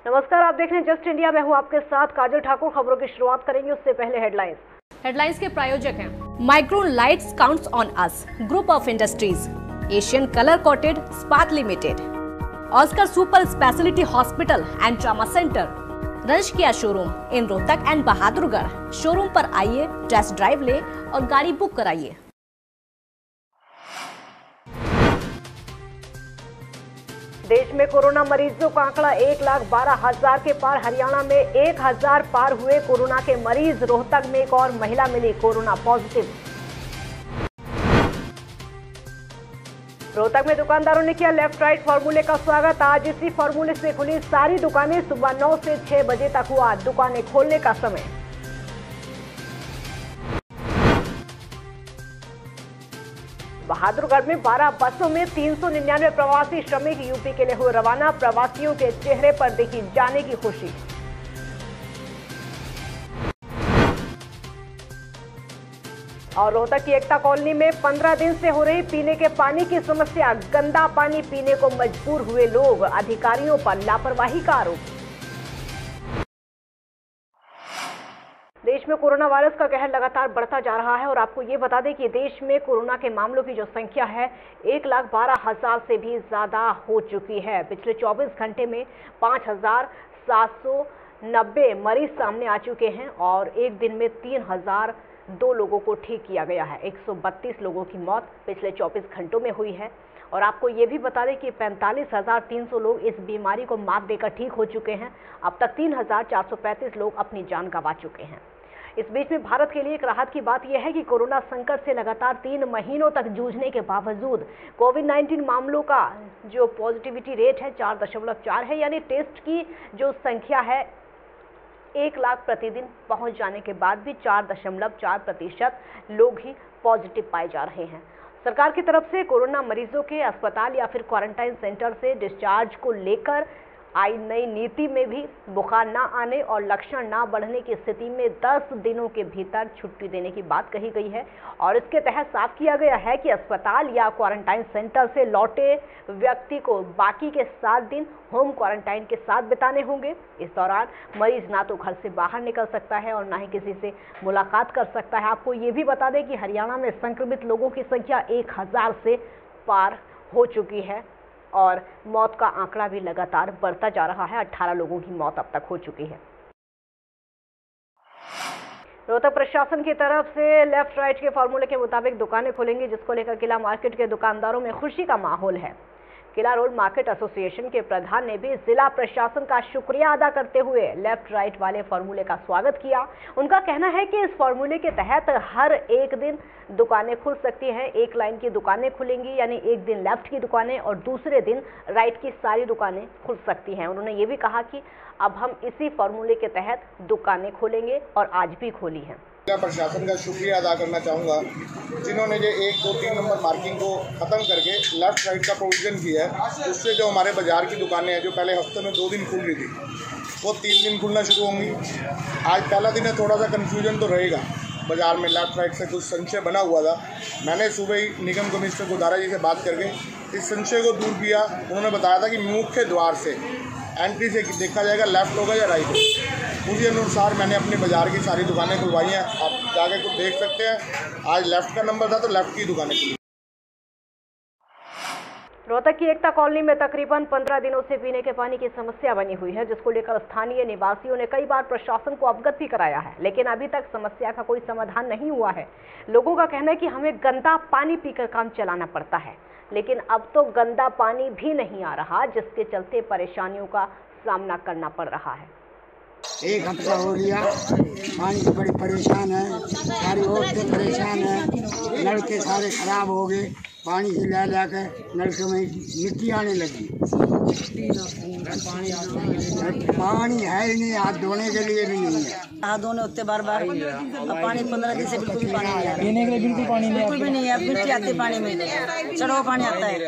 नमस्कार, आप देख रहे हैं जस्ट इंडिया। मैं हूं आपके साथ काजल ठाकुर। खबरों की शुरुआत करेंगे, उससे पहले हेडलाइंस के प्रायोजक हैं micron lights counts on us, group of industries, Asian colour coated स्पात limited, Oscar super speciality hospital and trauma centre, रंश Kia showroom in Rohtak and Bahadurgarh. Showroom पर आइए, टेस्ट ड्राइव ले और गाड़ी बुक कराइए। देश में कोरोना मरीजों का आंकड़ा 1,12,000 के पार। हरियाणा में 1,000 पार हुए कोरोना के मरीज। रोहतक में एक और महिला मिली कोरोना पॉजिटिव। रोहतक में दुकानदारों ने किया लेफ्ट राइट फॉर्मूले का स्वागत। आज इसी फॉर्मूले से खुली सारी दुकानें। सुबह 9 से 6 बजे तक हुआ दुकानें खोलने का समय। बहादुरगढ़ में 12 बसों में 399 प्रवासी श्रमिक यूपी के लिए हुए रवाना। प्रवासियों के चेहरे पर दिखी जाने की खुशी। और रोहतक की एकता कॉलोनी में 15 दिन से हो रही पीने के पानी की समस्या। गंदा पानी पीने को मजबूर हुए लोग। अधिकारियों पर लापरवाही का आरोप। देश में कोरोना वायरस का कहर लगातार बढ़ता जा रहा है और आपको ये बता दें कि देश में कोरोना के मामलों की जो संख्या है 1,12,000 से भी ज्यादा हो चुकी है। पिछले 24 घंटे में 5,790 मरीज सामने आ चुके हैं और एक दिन में 3,002 लोगों को ठीक किया गया है। 132 लोगों की मौत पिछले 24 घंटों में हुई है। और आपको ये भी बता दें कि 45,300 लोग इस बीमारी को मात देकर ठीक हो चुके हैं। अब तक 3,435 लोग अपनी जान गंवा चुके हैं। इस बीच में भारत के लिए एक राहत की बात यह है कि कोरोना संकट से लगातार 3 महीनों तक जूझने के बावजूद कोविड-19 मामलों का जो पॉजिटिविटी रेट है 4.4 है, यानी टेस्ट की जो संख्या है 1 लाख प्रतिदिन पहुंच जाने के बाद भी 4.4% लोग ही पॉजिटिव पाए जा रहे हैं। सरकार की तरफ से कोरोना मरीजों के अस्पताल या फिर क्वारंटाइन सेंटर से डिस्चार्ज को लेकर आई नई नीति में भी बुखार ना आने और लक्षण ना बढ़ने की स्थिति में 10 दिनों के भीतर छुट्टी देने की बात कही गई है। और इसके तहत साफ किया गया है कि अस्पताल या क्वारंटाइन सेंटर से लौटे व्यक्ति को बाकी के 7 दिन होम क्वारंटाइन के साथ बिताने होंगे। इस दौरान मरीज ना तो घर से बाहर निकल सकता है और ना ही किसी से मुलाकात कर सकता है। आपको ये भी बता दें कि हरियाणा में संक्रमित लोगों की संख्या 1,000 से पार हो चुकी है और मौत का आंकड़ा भी लगातार बढ़ता जा रहा है। 18 लोगों की मौत अब तक हो चुकी है। रोहतक प्रशासन की तरफ से लेफ्ट राइट के फॉर्मूले के मुताबिक दुकानें खुलेंगी, जिसको लेकर किला मार्केट के दुकानदारों में खुशी का माहौल है। किला रोड मार्केट एसोसिएशन के प्रधान ने भी जिला प्रशासन का शुक्रिया अदा करते हुए लेफ्ट राइट वाले फॉर्मूले का स्वागत किया। उनका कहना है कि इस फॉर्मूले के तहत हर एक दिन दुकानें खुल सकती हैं। एक लाइन की दुकानें खुलेंगी, यानी एक दिन लेफ्ट की दुकानें और दूसरे दिन राइट की सारी दुकानें खुल सकती हैं। उन्होंने ये भी कहा कि अब हम इसी फॉर्मूले के तहत दुकानें खोलेंगे और आज भी खोली हैं। जिला प्रशासन का शुक्रिया अदा करना चाहूँगा, जिन्होंने ये 1, 2, 3 नंबर मार्किंग को ख़त्म करके लेफ्ट राइट का प्रोविज़न किया है। उससे जो हमारे बाज़ार की दुकानें हैं जो पहले हफ्ते में 2 दिन खुल रही थी वो 3 दिन खुलना शुरू होंगी। आज पहला दिन है, थोड़ा सा कन्फ्यूजन तो रहेगा बाज़ार में, लेफ्ट राइट से कुछ संशय बना हुआ था। मैंने सुबह ही निगम कमिश्नर गोदारा जी से बात करके इस संशय को दूर किया। उन्होंने बताया था कि मुख्य द्वार से एंट्री से देखा जाएगा लेफ्ट होगा या राइट होगा। उसी अनुसार मैंने अपने बाज़ार की सारी दुकानें खुलवाई हैं। आप जाके कुछ देख सकते हैं। आज लेफ्ट का नंबर था तो लेफ्ट की दुकानें खुली। रोहतक की एकता कॉलोनी में तकरीबन 15 दिनों से पीने के पानी की समस्या बनी हुई है, जिसको लेकर स्थानीय निवासियों ने कई बार प्रशासन को अवगत भी कराया है, लेकिन अभी तक समस्या का कोई समाधान नहीं हुआ है। लोगों का कहना है कि हमें गंदा पानी पीकर काम चलाना पड़ता है, लेकिन अब तो गंदा पानी भी नहीं आ रहा, जिसके चलते परेशानियों का सामना करना पड़ रहा है। 1 हफ्ता हो गया, पानी से बड़ी परेशान है, सारी औरतें परेशान है। नलके सारे खराब हो गए, पानी से ला के नलके में मिट्टी आने लगी। पानी है ही नहीं, हाथ धोने के लिए भी नहीं है। हाथ धोने होते बार बार। अब पानी 15 दिन से बिल्कुल भी पानी नहीं आ रहा, पीने के लिए बिल्कुल पानी नहीं, बिल्कुल भी नहीं है। मिट्टी आती है पानी में, चढ़ो पानी आता है।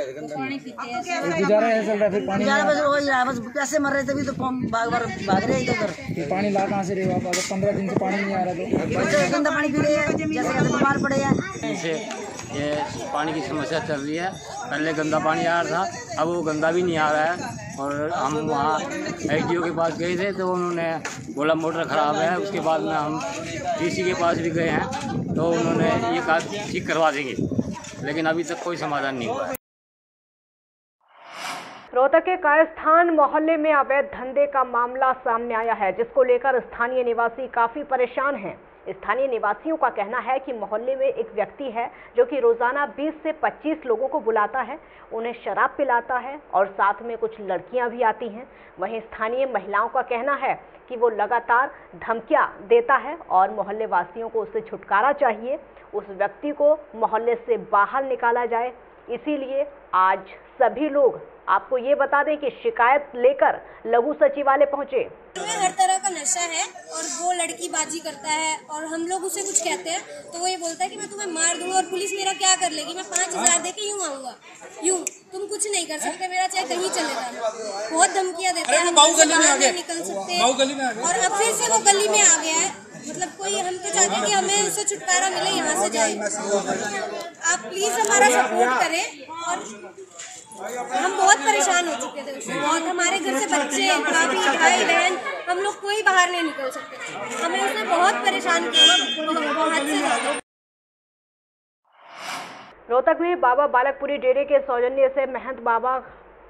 गुजारा ऐसा चल रहा है, फिर पानी गुजारा बस हो ही रहा है, बस कैसे मर रहे थे, तो भाग रहे हैं इधर। पानी ला कहाँ से रहे आप? अगर 15 दिन से पानी नहीं आ रहा तो गंदा पानी पी रहे हैं, जैसे बीमार पड़े हैं। ये पानी की समस्या चल रही है। पहले गंदा पानी आ रहा था, अब वो गंदा भी नहीं आ रहा है। और हम वहाँ एसडीओ के पास गए थे तो उन्होंने बोला मोटर ख़राब है। उसके बाद में हम डीसी के पास भी गए हैं तो उन्होंने ये कहा ठीक करवा देंगे, लेकिन अभी तक कोई समाधान नहीं हुआ है। रोहतक के कायस्थान मोहल्ले में अवैध धंधे का मामला सामने आया है, जिसको लेकर स्थानीय निवासी काफी परेशान हैं। स्थानीय निवासियों का कहना है कि मोहल्ले में एक व्यक्ति है जो कि रोजाना 20 से 25 लोगों को बुलाता है, उन्हें शराब पिलाता है और साथ में कुछ लड़कियां भी आती हैं। वहीं स्थानीय महिलाओं का कहना है कि वो लगातार धमकियां देता है और मोहल्ले वासियों को उससे छुटकारा चाहिए, उस व्यक्ति को मोहल्ले से बाहर निकाला जाए। इसीलिए आज सभी लोग आपको ये बता दें कि शिकायत लेकर लघु सचिवालय पहुंचे। हर तरह का नशा है और वो लड़की बाजी करता है और हम लोग उसे कुछ कहते हैं तो वो ये बोलता है कि मैं तुम्हें मार दूंगा और पुलिस मेरा क्या कर लेगी, मैं 5000 देके यूँ आऊंगा, यूँ तुम कुछ नहीं कर सकते, मेरा चाहे कहीं चले जाना। बहुत धमकियां देता है, हम बाहर नहीं निकल सकते। और अब फिर से वो गली में आ गया है, मतलब कोई हम तो चाहते हैं कि हमें उससे छुटकारा मिले, यहाँ से जाए। आप प्लीज हमारा सपोर्ट करें। और हम बहुत परेशान हो चुके थे उससे, बहुत। हमारे घर से बच्चे, भाभी, भाई बहन, हम लोग कोई बाहर नहीं निकल सकते। हमें उसने बहुत परेशान किया, बहुत से ज्यादा। रोहतक में बाबा बालकपुरी डेरे के सौजन्य से महंत बाबा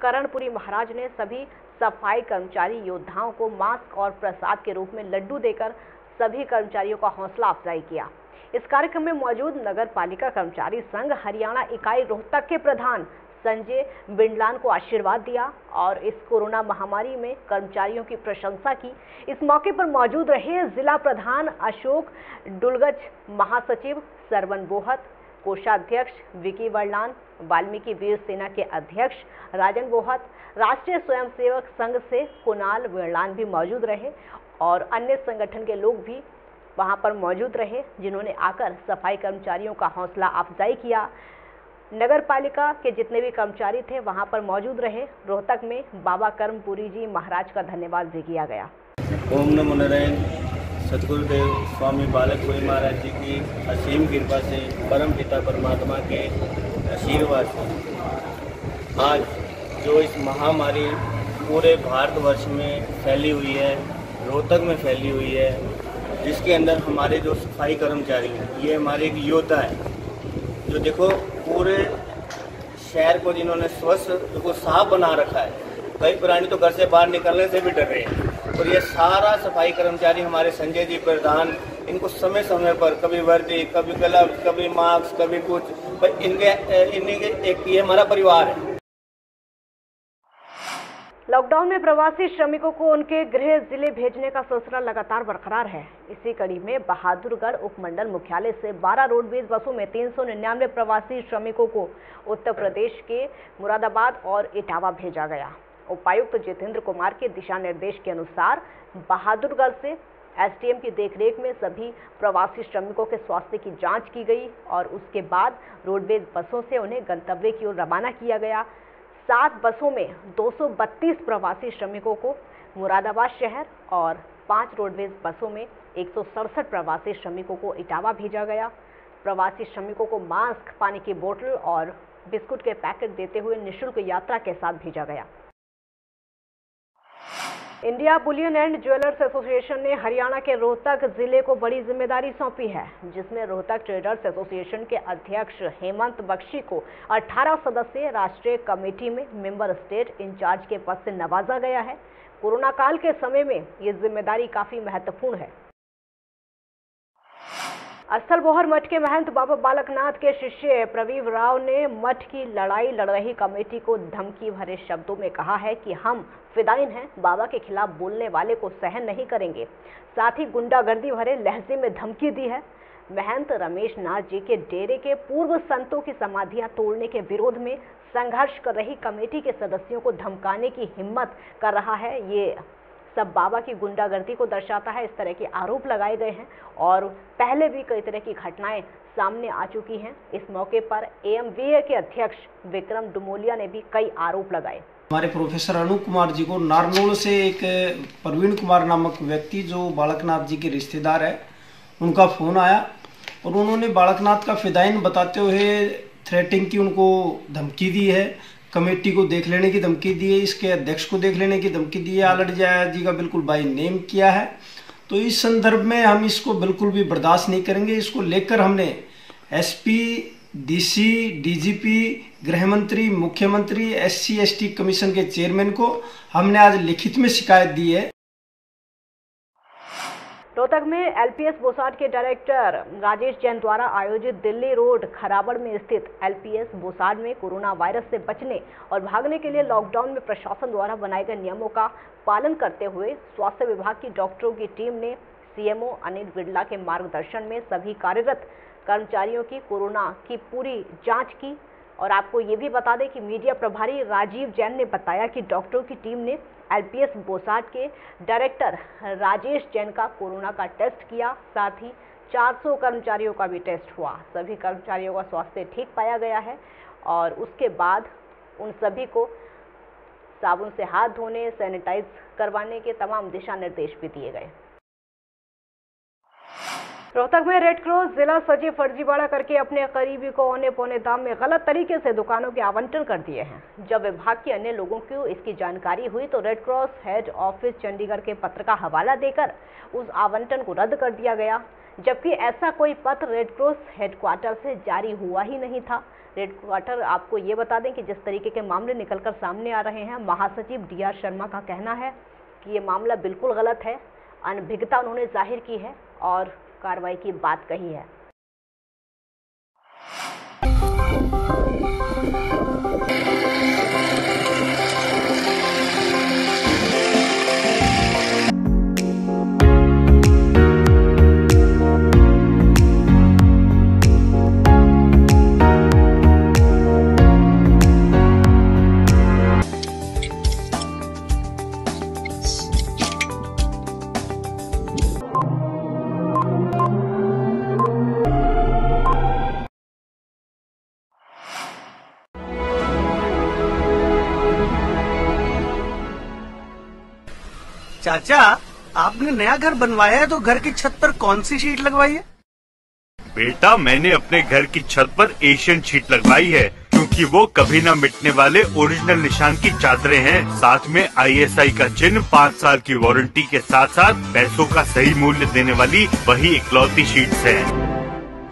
करणपुरी महाराज ने सभी सफाई कर्मचारी योद्धाओं को मास्क और प्रसाद के रूप में लड्डू देकर सभी कर्मचारियों का हौसला अफजाई किया। इस कार्यक्रम में मौजूद नगर पालिका कर्मचारी संघ हरियाणा इकाई रोहतक के प्रधान संजय बिंडलान को आशीर्वाद दिया और इस कोरोना महामारी में कर्मचारियों की प्रशंसा की। इस मौके पर मौजूद रहे जिला प्रधान अशोक डुलगज, महासचिव सरवन बोहत, कोषाध्यक्ष विकी वर्लान, वाल्मीकि वीर सेना के अध्यक्ष राजन बोहत, राष्ट्रीय स्वयंसेवक संघ से कुणाल वर्लान भी मौजूद रहे और अन्य संगठन के लोग भी वहां पर मौजूद रहे, जिन्होंने आकर सफाई कर्मचारियों का हौसला अफजाई किया। नगर पालिका के जितने भी कर्मचारी थे वहां पर मौजूद रहे। रोहतक में बाबा कर्मपुरी जी महाराज का धन्यवाद भी किया गया। ओम नमो नारायण। सद्गुरुदेव स्वामी बालकपुरी महाराज जी की असीम कृपा से, परम पिता परमात्मा के आशीर्वाद से आज जो इस महामारी पूरे भारतवर्ष में फैली हुई है, रोहतक में फैली हुई है, जिसके अंदर हमारे जो सफाई कर्मचारी हैं, ये हमारे एक योद्धा है जो देखो पूरे शहर को जिन्होंने स्वस्थ को साफ बना रखा है। कई प्राणी तो घर से बाहर निकलने से भी डर रहे हैं और ये सारा सफाई कर्मचारी हमारे संजय जी प्रधान, इनको समय समय पर कभी वर्दी, कभी ग्लव्स, कभी मास्क, कभी कुछ, पर इनके एक ये हमारा परिवार है। लॉकडाउन में प्रवासी श्रमिकों को उनके गृह जिले भेजने का सिलसिला लगातार बरकरार है। इसी कड़ी में बहादुरगढ़ उपमंडल मुख्यालय से 12 रोडवेज बसों में 399 प्रवासी श्रमिकों को उत्तर प्रदेश के मुरादाबाद और इटावा भेजा गया। उपायुक्त जितेंद्र कुमार के दिशा निर्देश के अनुसार बहादुरगढ़ से एसडीएम की देखरेख में सभी प्रवासी श्रमिकों के स्वास्थ्य की जांच की गई और उसके बाद रोडवेज बसों से उन्हें गंतव्य की ओर रवाना किया गया। 7 बसों में 232 प्रवासी श्रमिकों को मुरादाबाद शहर और 5 रोडवेज बसों में 167 प्रवासी श्रमिकों को इटावा भेजा गया। प्रवासी श्रमिकों को मास्क, पानी की बोतल और बिस्कुट के पैकेट देते हुए निःशुल्क यात्रा के साथ भेजा गया। India Boolean and jewellers association ने हरियाणा के रोहतक जिले को बड़ी जिम्मेदारी सौंपी है, जिसमें रोहतक ट्रेडर्स एसोसिएशन के अध्यक्ष हेमंत बख्शी को 18 सदस्यीय राष्ट्रीय कमेटी में मेंबर स्टेट इंचार्ज के पद से नवाजा गया है। कोरोना काल के समय में ये जिम्मेदारी काफी महत्वपूर्ण है। स्थलबोहर मठ के महंत बाबा बालकनाथ के शिष्य प्रवीव राव ने मठ की लड़ाई लड़ रही कमेटी को धमकी भरे शब्दों में कहा है कि हम फिदाइन हैं, बाबा के खिलाफ बोलने वाले को सहन नहीं करेंगे। साथ ही गुंडागर्दी भरे लहजे में धमकी दी है। महंत रमेश नाथ जी के डेरे के पूर्व संतों की समाधियां तोड़ने के विरोध में संघर्ष कर रही कमेटी के सदस्यों को धमकाने की हिम्मत कर रहा है। ये सब बाबा की गुंडागर्दी को दर्शाता है। इस तरह के आरोप लगाए गए हैं और पहले भी कई तरह की घटनाएं सामने आ चुकी हैं। इस मौके पर एएमवीए के अध्यक्ष विक्रम डुमोलिया ने भी कई आरोप लगाए। हमारे प्रोफेसर अनूप कुमार जी को नारनौल से एक प्रवीण कुमार नामक व्यक्ति जो बालकनाथ जी के रिश्तेदार है, उनका फोन आया और उन्होंने बालकनाथ का फिदायीन बताते हुए थ्रेटिंग की उनको धमकी दी है, कमेटी को देख लेने की धमकी दी है, इसके अध्यक्ष को देख लेने की धमकी दी है, आलट जया जी का बिल्कुल बाय नेम किया है। तो इस संदर्भ में हम इसको बिल्कुल भी बर्दाश्त नहीं करेंगे। इसको लेकर हमने एसपी, डीसी, डीजीपी, गृह मंत्री, मुख्यमंत्री, SC/ST कमीशन के चेयरमैन को हमने आज लिखित में शिकायत दी है। रोहतक में LPS बोसाड के डायरेक्टर राजेश जैन द्वारा आयोजित दिल्ली रोड खराबड़ में स्थित LPS बोसाड में कोरोना वायरस से बचने और भागने के लिए लॉकडाउन में प्रशासन द्वारा बनाए गए नियमों का पालन करते हुए स्वास्थ्य विभाग की डॉक्टरों की टीम ने CMO अनिल बिड़ला के मार्गदर्शन में सभी कार्यरत कर्मचारियों की कोरोना की पूरी जांच की। और आपको ये भी बता दें कि मीडिया प्रभारी राजीव जैन ने बताया कि डॉक्टरों की टीम ने LPS बोसाड के डायरेक्टर राजेश जैन का कोरोना का टेस्ट किया, साथ ही 400 कर्मचारियों का भी टेस्ट हुआ। सभी कर्मचारियों का स्वास्थ्य ठीक पाया गया है और उसके बाद उन सभी को साबुन से हाथ धोने, सैनिटाइज करवाने के तमाम दिशा निर्देश भी दिए गए। रोहतक में रेड क्रॉस जिला सचिव फर्जीवाड़ा करके अपने करीबी को औने पौने दाम में गलत तरीके से दुकानों के आवंटन कर दिए हैं। जब विभाग के अन्य लोगों को इसकी जानकारी हुई तो red cross head office Chandigarh के पत्र का हवाला देकर उस आवंटन को रद्द कर दिया गया, जबकि ऐसा कोई पत्र रेड क्रॉस हेडक्वार्टर से जारी हुआ ही नहीं था। रेड क्वार्टर आपको ये बता दें कि जिस तरीके के मामले निकलकर सामने आ रहे हैं, महासचिव DR शर्मा का कहना है कि ये मामला बिल्कुल गलत है। अनभिज्ञता उन्होंने जाहिर की है और कार्रवाई की बात कही है। चाचा, आपने नया घर बनवाया है तो घर की छत पर कौन सी शीट लगवाई है? बेटा, मैंने अपने घर की छत पर एशियन शीट लगवाई है क्योंकि वो कभी न मिटने वाले ओरिजिनल निशान की चादरें हैं। साथ में ISI का चिन्ह, 5 साल की वारंटी के साथ साथ पैसों का सही मूल्य देने वाली वही इकलौती शीट्स है।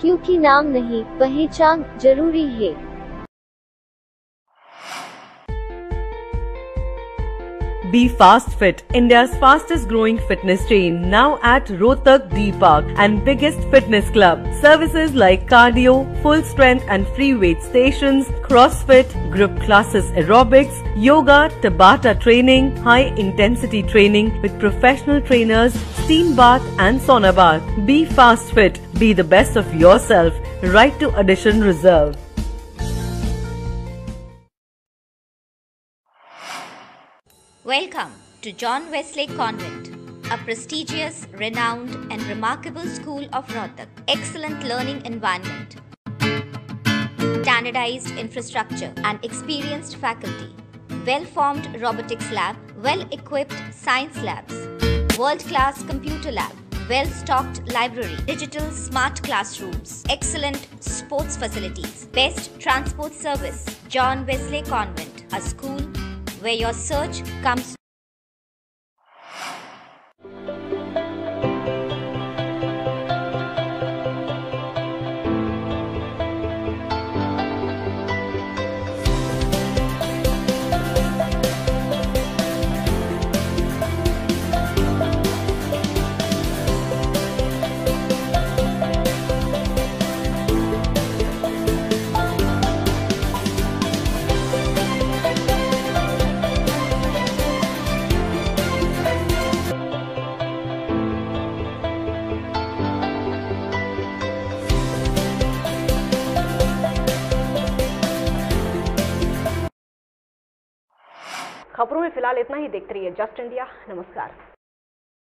क्योंकि नाम नहीं, पहचान जरूरी है। Be Fast Fit, India's fastest growing fitness chain, now at Rohtak D Park and biggest fitness club. Services like cardio, full strength and free weight stations, CrossFit, group classes, aerobics, yoga, Tabata training, high intensity training with professional trainers, steam bath and sauna bath. Be Fast Fit, be the best of yourself. Right to addition reserved. Welcome to John Wesley Convent, a prestigious, renowned and remarkable school of Rohtak. Excellent learning environment, standardized infrastructure and experienced faculty, well-formed robotics lab, well-equipped science labs, world-class computer lab, well-stocked library, digital smart classrooms, excellent sports facilities, best transport service. John Wesley Convent, a school where your search comes. खबरों में फिलहाल इतना ही। देखते रहिए just India. नमस्कार।